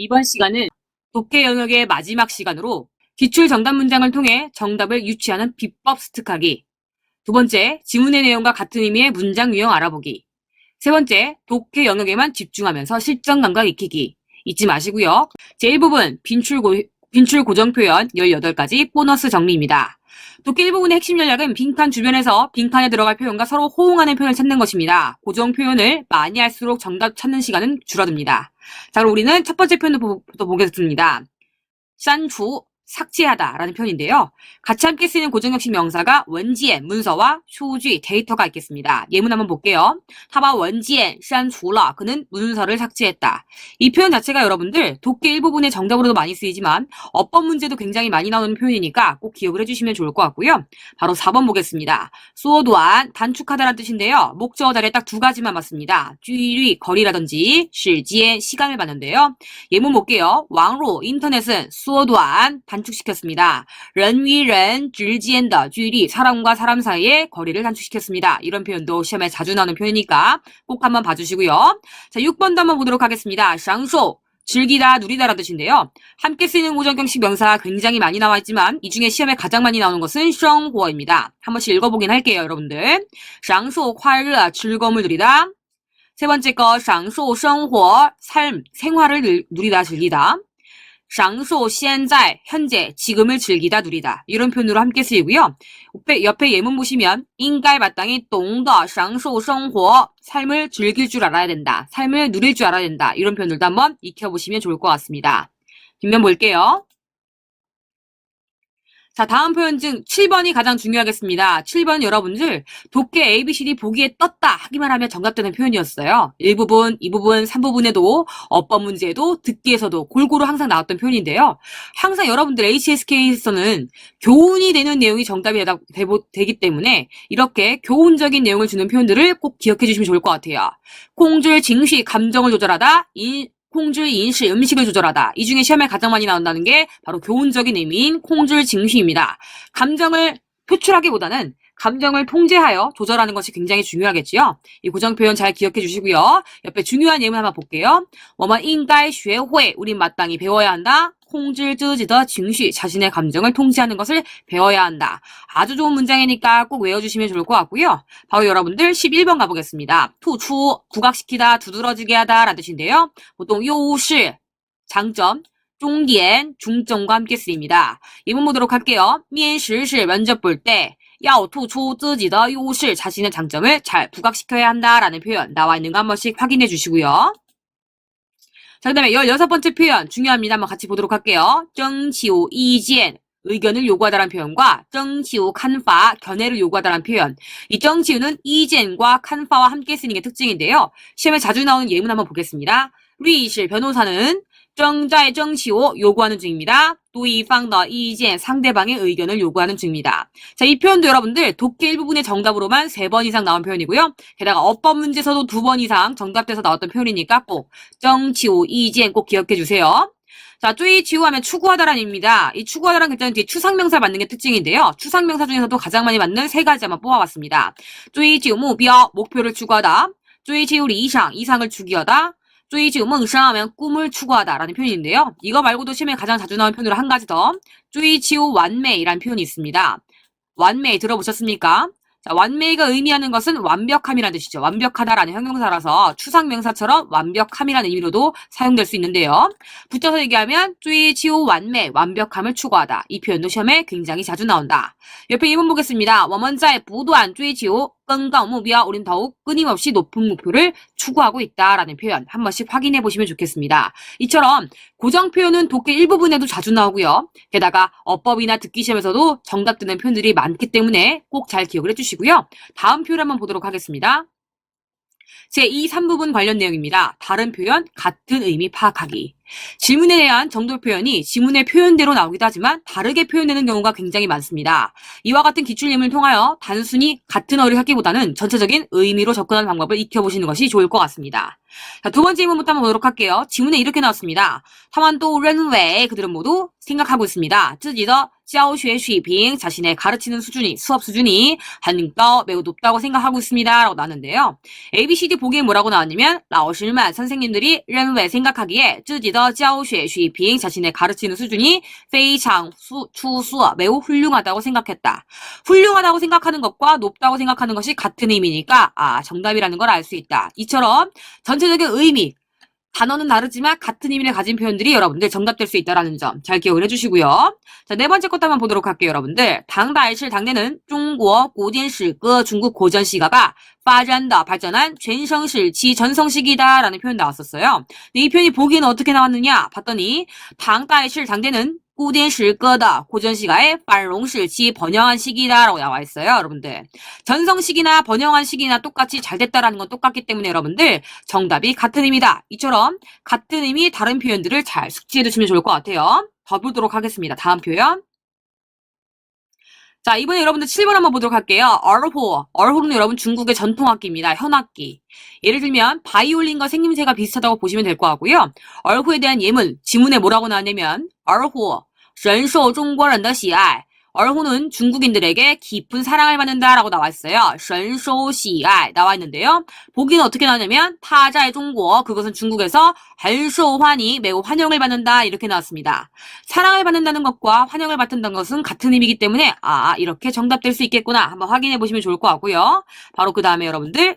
이번 시간은 독해 영역의 마지막 시간으로 기출 정답 문장을 통해 정답을 유추하는 비법 습득하기. 두 번째, 지문의 내용과 같은 의미의 문장 유형 알아보기. 세 번째, 독해 영역에만 집중하면서 실전 감각 익히기. 잊지 마시고요. 제1부분 빈출 고정 표현 18가지 보너스 정리입니다. 독해 1부분의 핵심 전략은 빈칸 주변에서 빈칸에 들어갈 표현과 서로 호응하는 표현을 찾는 것입니다. 고정 표현을 많이 할수록 정답 찾는 시간은 줄어듭니다. 자, 그럼 우리는 첫 번째 표현부터 보겠습니다. 删除, 삭제하다 라는 표현인데요. 같이 함께 쓰이는 고정형식 명사가 원지엔, 문서와 수지, 데이터가 있겠습니다. 예문 한번 볼게요. 타바 원지엔, 删除了, 그는 문서를 삭제했다. 이 표현 자체가 여러분들 독해 일부분의 정답으로도 많이 쓰이지만 어법 문제도 굉장히 많이 나오는 표현이니까 꼭 기억을 해주시면 좋을 것 같고요. 바로 4번 보겠습니다. 수어도안, 단축하다라는 뜻인데요. 목적어 자리에 딱 두 가지만 맞습니다. 쥐리, 거리라든지 시간, 시간을 봤는데요. 예문 볼게요. 왕로, 인터넷은 수어도안, 단축시켰습니다. 人与人之间的距离, 사람과 사람 사이의 거리를 단축시켰습니다. 이런 표현도 시험에 자주 나오는 표현이니까 꼭 한번 봐주시고요. 자, 6번도 한번 보도록 하겠습니다. 享受, 즐기다, 누리다라는 뜻인데요. 함께 쓰이는 고정형식 명사 굉장히 많이 나와 있지만 이 중에 시험에 가장 많이 나오는 것은 生活입니다. 한 번씩 읽어보긴 할게요, 여러분들. 享受, 快乐, 즐거움을 누리다. 세 번째 거, 享受生活, 삶, 생활을 누리다, 즐기다. 享受现在, 현재, 지금을 즐기다, 누리다. 이런 표현으로 함께 쓰이고요. 옆에 예문 보시면 应该 마땅히 懂得享受生活, 삶을 즐길 줄 알아야 된다. 삶을 누릴 줄 알아야 된다. 이런 표현들도 한번 익혀보시면 좋을 것 같습니다. 뒷면 볼게요. 자, 다음 표현 중 7번이 가장 중요하겠습니다. 7번 여러분들 독해 ABCD 보기에 떴다 하기만 하면 정답되는 표현이었어요. 1부분, 2부분, 3부분에도 어법 문제에도 듣기에서도 골고루 항상 나왔던 표현인데요. 항상 여러분들 HSK에서는 교훈이 되는 내용이 정답이 되기 때문에 이렇게 교훈적인 내용을 주는 표현들을 꼭 기억해 주시면 좋을 것 같아요. 콩줄, 징시, 감정을 조절하다, 콩줄, 인시, 음식을 조절하다. 이 중에 시험에 가장 많이 나온다는 게 바로 교훈적인 의미인 콩줄, 징시입니다. 감정을 표출하기보다는 감정을 통제하여 조절하는 것이 굉장히 중요하겠지요. 이 고정 표현 잘 기억해 주시고요. 옆에 중요한 예문 한번 볼게요. 我们应该学会, 우린 마땅히 배워야 한다. 控制自己的情绪, 자신의 감정을 통제하는 것을 배워야 한다. 아주 좋은 문장이니까 꼭 외워주시면 좋을 것 같고요. 바로 여러분들 11번 가보겠습니다. 투추, 부각시키다, 두드러지게 하다 라는 뜻인데요. 보통 요시, 장점, 重点, 중점과 함께 쓰입니다. 예문 보도록 할게요. 面试시, 면접 볼 때, 要突出自己的优势, 자신의 장점을 잘 부각시켜야 한다라는 표현 나와 있는 거 한 번씩 확인해 주시고요. 자, 그 다음에 16번째 표현 중요합니다. 한번 같이 보도록 할게요. 征求 意见, 의견을 요구하다라는 표현과 征求 칸파, 견해를 요구하다라는 표현. 이 征求는 意见과 칸파와 함께 쓰는 게 특징인데요. 시험에 자주 나오는 예문 한번 보겠습니다.律师, 변호사는 正在征求, 요구하는 중입니다. 对方的意见, 상대방의 의견을 요구하는 중입니다. 자, 이 표현도 여러분들 독해 일부분의 정답으로만 3번 이상 나온 표현이고요. 게다가 어법 문제에서도 2번 이상 정답돼서 나왔던 표현이니까 꼭 征求 意见꼭 기억해 주세요. 자, 追求 하면 추구하다라는 의미입니다. 이 추구하다라는 글자는 뒤에 추상명사 맞는 게 특징인데요. 추상명사 중에서도 가장 많이 맞는 3가지 한번 뽑아봤습니다. 追求 目标, 목표를 추구하다. 追求 理想, 이상을 추구하다. 追求梦想 하면 꿈을 추구하다 라는 표현인데요. 이거 말고도 시험에 가장 자주 나오는 표현으로 한 가지 더 追求 완美이라는 표현이 있습니다. 완美들어보셨습니까? 자, 완美가 의미하는 것은 완벽함이라는 뜻이죠. 완벽하다라는 형용사라서 추상명사처럼 완벽함이라는 의미로도 사용될 수 있는데요. 붙여서 얘기하면 追求 완美, 완벽함을 추구하다. 이 표현도 시험에 굉장히 자주 나온다. 옆에 예문 보겠습니다. 我们在不断追求更高目标, 우린 더욱 끊임없이 높은 목표를 추구하고 있다라는 표현 한 번씩 확인해 보시면 좋겠습니다. 이처럼 고정 표현은 독해 일부분에도 자주 나오고요. 게다가 어법이나 듣기 시험에서도 정답되는 표현들이 많기 때문에 꼭 잘 기억을 해주시고요. 다음 표현 한번 보도록 하겠습니다. 제2, 3부분 관련 내용입니다. 다른 표현, 같은 의미 파악하기. 질문에 대한 정도 표현이 지문의 표현대로 나오기도 하지만 다르게 표현되는 경우가 굉장히 많습니다. 이와 같은 기출 예문을 통하여 단순히 같은 어를 찾기보다는 전체적인 의미로 접근하는 방법을 익혀보시는 것이 좋을 것 같습니다. 자, 두 번째 예문부터 한번 보도록 할게요. 지문에 이렇게 나왔습니다. 他们都认为, 그들은 모두 생각하고 있습니다. 自己的教学水平, 자신의 가르치는 수준이, 수업 수준이 很高, 매우 높다고 생각하고 있습니다. 라고 나왔는데요. ABCD 보기에 뭐라고 나왔냐면 老师们, 선생님들이 认为, 생각하기에 自己的的教学水平 자신의 가르치는 수준이 非常出色 매우 훌륭하다고 생각했다. 훌륭하다고 생각하는 것과 높다고 생각하는 것이 같은 의미니까 정답이라는 걸 알 수 있다. 이처럼 전체적인 의미 단어는 다르지만 같은 의미를 가진 표현들이 여러분들 정답될 수 있다는 점 잘 기억을 해주시고요. 자, 네 번째 것도 한번 보도록 할게요, 여러분들. 당다이실 당대는 중국 고전시거 중국 고전 시가가 발전다 발전한 전성시기 전성시기다라는 표현 나왔었어요. 이 표현이 보기에는 어떻게 나왔느냐 봤더니 당다이실 당대는 고전시거다 고전 시가의繁荣时期 번영한 시기다라고 나와 있어요, 여러분들. 전성 시기나 번영한 시기나 똑같이 잘 됐다라는 건 똑같기 때문에 여러분들 정답이 같은 의미다. 이처럼 같은 의미 다른 표현들을 잘 숙지해 두시면 좋을 것 같아요. 더 보도록 하겠습니다. 다음 표현. 자, 이번에 여러분들 7번 한번 보도록 할게요. 얼호. 얼호는 여러분 중국의 전통악기입니다. 현악기. 예를 들면 바이올린과 생김새가 비슷하다고 보시면 될 것 같고요. 얼호에 대한 예문, 지문에 뭐라고 나왔냐면 얼호, 深受中国人的喜爱. 얼호는 중국인들에게 깊은 사랑을 받는다라고 나와 있어요. 深受喜爱 나와 있는데요. 보기는 어떻게 나오냐면 타자의 중국, 그것은 중국에서 很受欢迎 매우 환영을 받는다 이렇게 나왔습니다. 사랑을 받는다는 것과 환영을 받는다는 것은 같은 의미이기 때문에 이렇게 정답될 수 있겠구나 한번 확인해 보시면 좋을 것 같고요. 바로 그 다음에 여러분들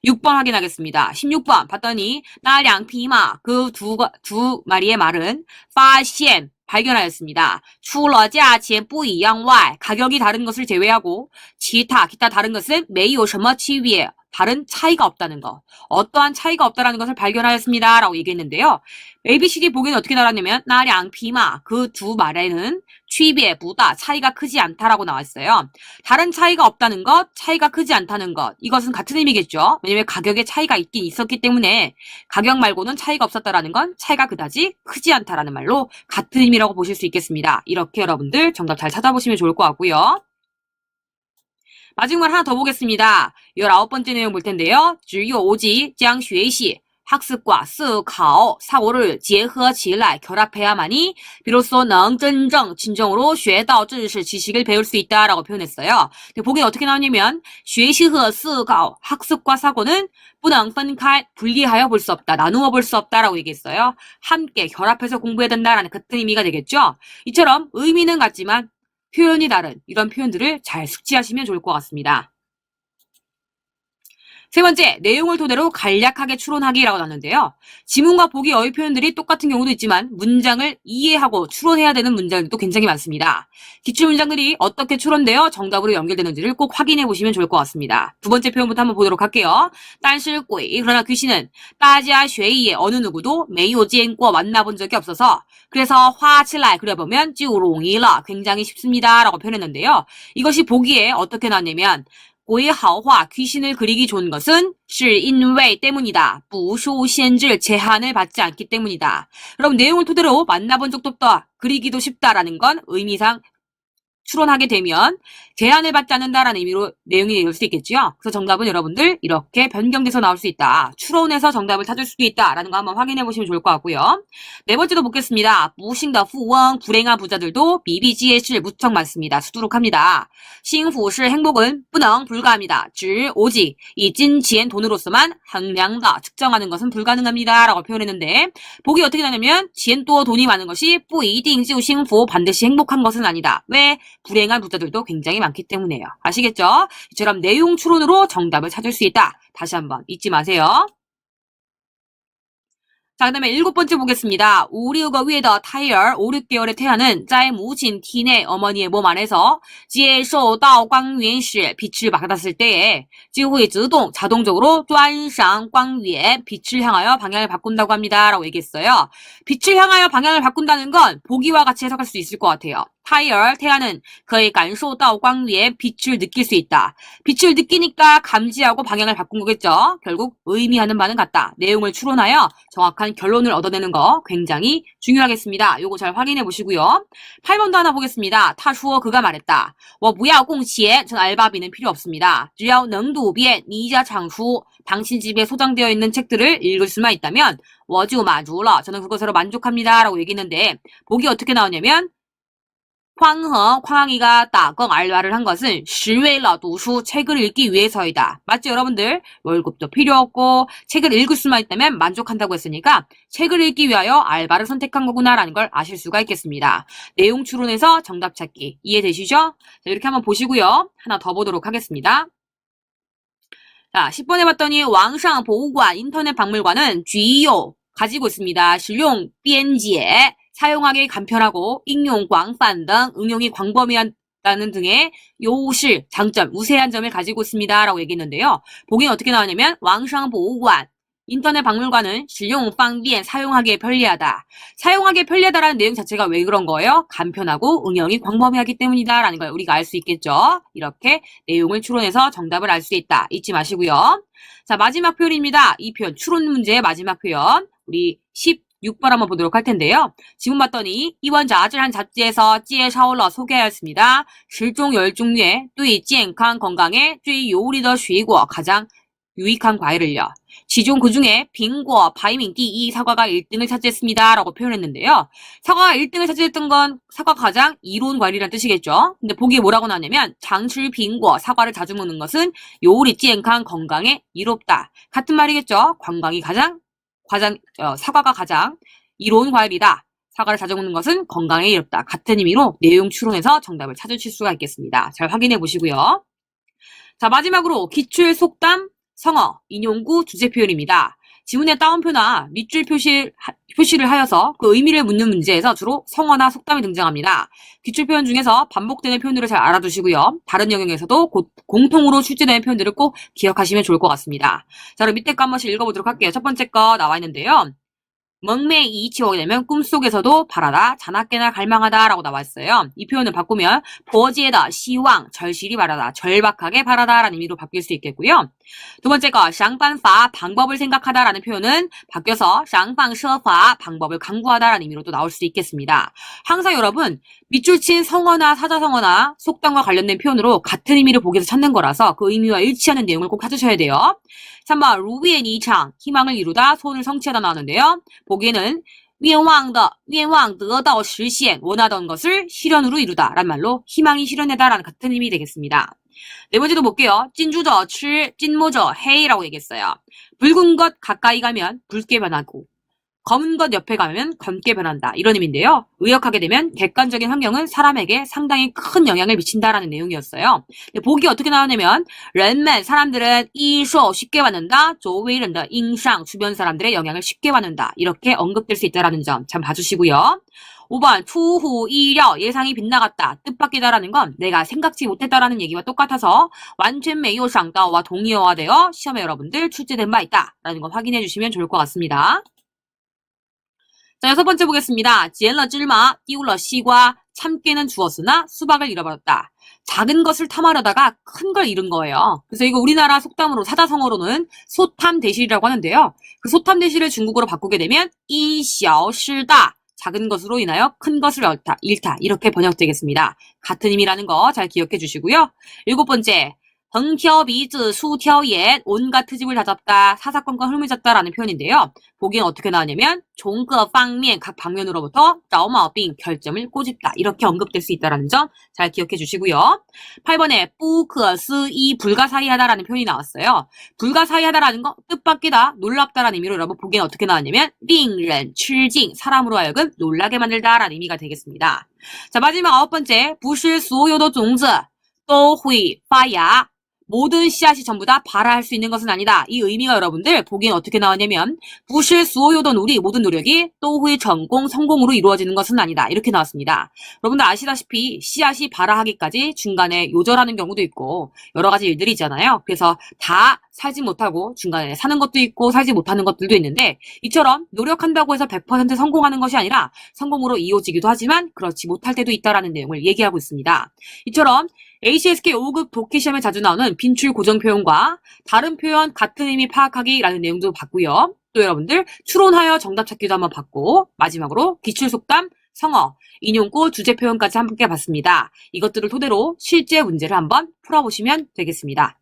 6번 확인하겠습니다. 16번 봤더니 나량피마 그 두 마리의 말은 发现 발견하였습니다. 除了价钱不一样外 가격이 다른 것을 제외하고 기타 다른 것은 没有什么区别 다른 차이가 없다는 거. 어떠한 차이가 없다라는 것을 발견하였습니다. 라고 얘기했는데요. ABCD 보기는 어떻게 나왔냐면 나량피마 그 두 말에는 区别不大 차이가 크지 않다라고 나왔어요. 다른 차이가 없다는 것, 차이가 크지 않다는 것. 이것은 같은 의미겠죠. 왜냐면 가격에 차이가 있긴 있었기 때문에 가격 말고는 차이가 없었다라는 건 차이가 그다지 크지 않다라는 말로 같은 의미라고 보실 수 있겠습니다. 이렇게 여러분들 정답 잘 찾아보시면 좋을 것 같고요. 마지막 하나 더 보겠습니다. 19번째 내용 볼 텐데요. 只有 오직 将学习 학습과 思考 사고를 结合起来 결합해야만이 비로소 能真正 진정으로 学到 知识 지식을 배울 수 있다라고 표현했어요. 보기엔 어떻게 나오냐면 学习和思考 학습과 사고는 不能分开 분리하여 볼 수 없다. 나누어 볼 수 없다라고 얘기했어요. 함께 결합해서 공부해야 된다라는 같은 의미가 되겠죠. 이처럼 의미는 같지만 표현이 다른 이런 표현들을 잘 숙지하시면 좋을 것 같습니다. 세 번째, 내용을 토대로 간략하게 추론하기라고 나왔는데요. 지문과 보기 어휘 표현들이 똑같은 경우도 있지만 문장을 이해하고 추론해야 되는 문장들도 굉장히 많습니다. 기출문장들이 어떻게 추론되어 정답으로 연결되는지를 꼭 확인해 보시면 좋을 것 같습니다. 두 번째 표현부터 한번 보도록 할게요. 但是鬼 그러나 귀신은 大家学业 어느 누구도 没有见过 만나본 적이 없어서 그래서 画起来 그려보면 就容易了 굉장히 쉽습니다 라고 표현했는데요. 이것이 보기에 어떻게 나왔냐면 鬼好画 귀신을 그리기 좋은 것은 是因为 때문이다. 不受限制 제한을 받지 않기 때문이다. 여러분 내용을 토대로 만나본 적도 없다. 그리기도 쉽다라는 건 의미상 추론하게 되면 제한을 받지 않는다라는 의미로 내용이 될 수 있겠죠. 그래서 정답은 여러분들 이렇게 변경돼서 나올 수 있다. 추론해서 정답을 찾을 수도 있다라는 거 한번 확인해 보시면 좋을 것 같고요. 네 번째도 보겠습니다. 무싱더 후원 불행한 부자들도 비비지에실 무척 많습니다. 수두룩 합니다. 싱푸시 행복은 不能 불가합니다. 즉 오직 이 찐치엔 돈으로서만衡量다 측정하는 것은 불가능합니다. 라고 표현했는데 보기 어떻게 나냐면 지엔 또 돈이 많은 것이 不一定就幸福 반드시 행복한 것은 아니다. 왜? 불행한 부자들도 굉장히 많기 때문에요. 아시겠죠? 이처럼 내용 추론으로 정답을 찾을 수 있다. 다시 한번 잊지 마세요. 자, 그 다음에 7번째 보겠습니다. 5, 6个月的胎儿 5, 6개월의 태아는 在母亲体内 어머니의 몸 안에서 接受到光源时 빛을 받았을 때에 就会自动 자동적으로 转向光源 빛을 향하여 방향을 바꾼다고 합니다. 라고 얘기했어요. 빛을 향하여 방향을 바꾼다는 건 보기와 같이 해석할 수 있을 것 같아요. 태아는 그의 感受到光源 빛을 느낄 수 있다. 빛을 느끼니까 감지하고 방향을 바꾼 거겠죠. 결국 의미하는 바는 같다. 내용을 추론하여 정확한 결론을 얻어내는 거 굉장히 중요하겠습니다. 요거 잘 확인해 보시고요. 8번도 하나 보겠습니다. 타슈어 그가 말했다. 我不要贡献 전 알바비는 필요 없습니다. 只要能读遍你家藏书 당신 집에 소장되어 있는 책들을 읽을 수만 있다면 我就满足了 저는 그것으로 만족합니다. 라고 얘기했는데 보기 어떻게 나오냐면 쾅이가 따껑 알바를 한 것은 是为了读书 책을 읽기 위해서이다. 맞죠, 여러분들? 월급도 필요 없고 책을 읽을 수만 있다면 만족한다고 했으니까 책을 읽기 위하여 알바를 선택한 거구나라는 걸 아실 수가 있겠습니다. 내용 추론에서 정답 찾기 이해되시죠? 자, 이렇게 한번 보시고요. 하나 더 보도록 하겠습니다. 자, 10번에 봤더니 왕상 보호관 인터넷 박물관은 쥐요 가지고 있습니다. 실용 비엔지에 사용하기 간편하고应用 광泛 등 응용이 광범위하다는 등의 요실, 장점, 우세한 점을 가지고 있습니다. 라고 얘기했는데요. 보기는 어떻게 나오냐면 왕상 보호관 인터넷 박물관은 실용 方便 사용하기에 편리하다. 사용하기에 편리하다라는 내용 자체가 왜 그런 거예요? 간편하고 응용이 광범위하기 때문이다 라는 걸 우리가 알 수 있겠죠. 이렇게 내용을 추론해서 정답을 알 수 있다. 잊지 마시고요. 자, 마지막 표현입니다. 이 표현, 추론 문제의 마지막 표현. 우리 16번 한번 보도록 할 텐데요. 지금 봤더니 이번 자질한 잡지에서 찌에샤올러 소개하였습니다. 실종 10종류의 对健康 건강에 最有利的水果 가장 유익한 과일을요. 지종 그 중에 빙고, 바이밍 띠이 사과가 1등을 차지했습니다. 라고 표현했는데요. 사과가 1등을 차지했던 건 사과가 가장 이로운 과일이라는 뜻이겠죠. 근데 보기에 뭐라고 나왔냐면 장출 빙고, 사과를 자주 먹는 것은 요리 찌엔칸 건강에 이롭다. 같은 말이겠죠. 사과가 가장 이로운 과일이다. 사과를 자주 먹는 것은 건강에 이롭다. 같은 의미로 내용 추론해서 정답을 찾으실 수가 있겠습니다. 잘 확인해 보시고요. 자, 마지막으로 기출 속담 성어, 인용구, 주제 표현입니다. 지문의 따옴표나 밑줄 표시를 하여서 그 의미를 묻는 문제에서 주로 성어나 속담이 등장합니다. 기출 표현 중에서 반복되는 표현들을 잘 알아두시고요. 다른 영역에서도 공통으로 출제되는 표현들을 꼭 기억하시면 좋을 것 같습니다. 자, 그럼 밑에 거 한 번씩 읽어보도록 할게요. 첫 번째 거 나와 있는데요. 멍맹이 치워게 되면 꿈속에서도 바라다, 자나깨나 갈망하다 라고 나와 있어요. 이 표현을 바꾸면 보지에다, 시왕, 절실히 바라다, 절박하게 바라다 라는 의미로 바뀔 수 있겠고요. 두 번째 거, 샹반파, 방법을 생각하다 라는 표현은 바뀌어서 샹방셔파, 방법을 강구하다 라는 의미로도 나올 수 있겠습니다. 항상 여러분, 밑줄 친 성어나 사자성어나 속담과 관련된 표현으로 같은 의미를 보기 위해서 찾는 거라서 그 의미와 일치하는 내용을 꼭 찾으셔야 돼요. 3번, 루비의 니창, 희망을 이루다, 소원을 성취하다 나오는데요. 보기에는 愿望得到实现, 원하던 것을 실현으로 이루다 라는 말로 희망이 실현되다 라는 같은 의미 되겠습니다. 네 번째도 볼게요. 찐주저, 찐모저, 헤이라고 얘기했어요. 붉은 것 가까이 가면 붉게 변하고 검은 것 옆에 가면 검게 변한다. 이런 의미인데요. 의역하게 되면 객관적인 환경은 사람에게 상당히 큰 영향을 미친다라는 내용이었어요. 보기 어떻게 나오냐면 人们 사람들은 易受 쉽게 받는다. 周围人的影响 주변 사람들의 영향을 쉽게 받는다. 이렇게 언급될 수 있다는 점 참 봐주시고요. 5번出乎意料 예상이 빗나갔다. 뜻밖이다라는 건 내가 생각지 못했다라는 얘기와 똑같아서 완전没有想到와 동의어화되어 시험에 여러분들 출제된 바 있다라는 거 확인해 주시면 좋을 것 같습니다. 자, 여섯 번째 보겠습니다. 捡了芝麻, 띄울러西瓜, 참깨는 주었으나 수박을 잃어버렸다. 작은 것을 탐하려다가 큰 걸 잃은 거예요. 그래서 이거 우리나라 속담으로 사자성어로는 소탐대실이라고 하는데요. 그 소탐대실을 중국어로 바꾸게 되면 因小失大, 작은 것으로 인하여 큰 것을 잃다 이렇게 번역되겠습니다. 같은 의미라는 거 잘 기억해 주시고요. 일곱 번째, 横挑鼻子竖挑眼 온갖 트집을 다 잡다, 사사건건 흠을 잡다라는 표현인데요. 보기엔 어떻게 나오냐면 从各方面 각 방면으로부터 找毛病 결점을 꼬집다 이렇게 언급될 수 있다는 점 잘 기억해 주시고요. 8번에 不可思议 불가사의하다라는 표현이 나왔어요. 불가사의하다라는 거 뜻밖이다, 놀랍다라는 의미로 여러분 보기엔 어떻게 나왔냐면 令人吃惊 사람으로 하여금 놀라게 만들다라는 의미가 되겠습니다. 자, 마지막 아홉 번째 不是所有的种子都会发芽 모든 씨앗이 전부 다 발화할 수 있는 것은 아니다. 이 의미가 여러분들 보기엔 어떻게 나왔냐면 不是所有的努力 모든 노력이 都会成功 성공으로 이루어지는 것은 아니다. 이렇게 나왔습니다. 여러분들 아시다시피 씨앗이 발화하기까지 중간에 요절하는 경우도 있고 여러 가지 일들이 있잖아요. 그래서 다 살지 못하고 중간에 사는 것도 있고 살지 못하는 것들도 있는데 이처럼 노력한다고 해서 100% 성공하는 것이 아니라 성공으로 이어지기도 하지만 그렇지 못할 때도 있다라는 내용을 얘기하고 있습니다. 이처럼 ACSK 5급 독해 시험에 자주 나오는 빈출 고정 표현과 다른 표현 같은 의미 파악하기라는 내용도 봤고요. 또 여러분들 추론하여 정답 찾기도 한번 봤고 마지막으로 기출 속담, 성어, 인용구, 주제 표현까지 함께 봤습니다. 이것들을 토대로 실제 문제를 한번 풀어보시면 되겠습니다.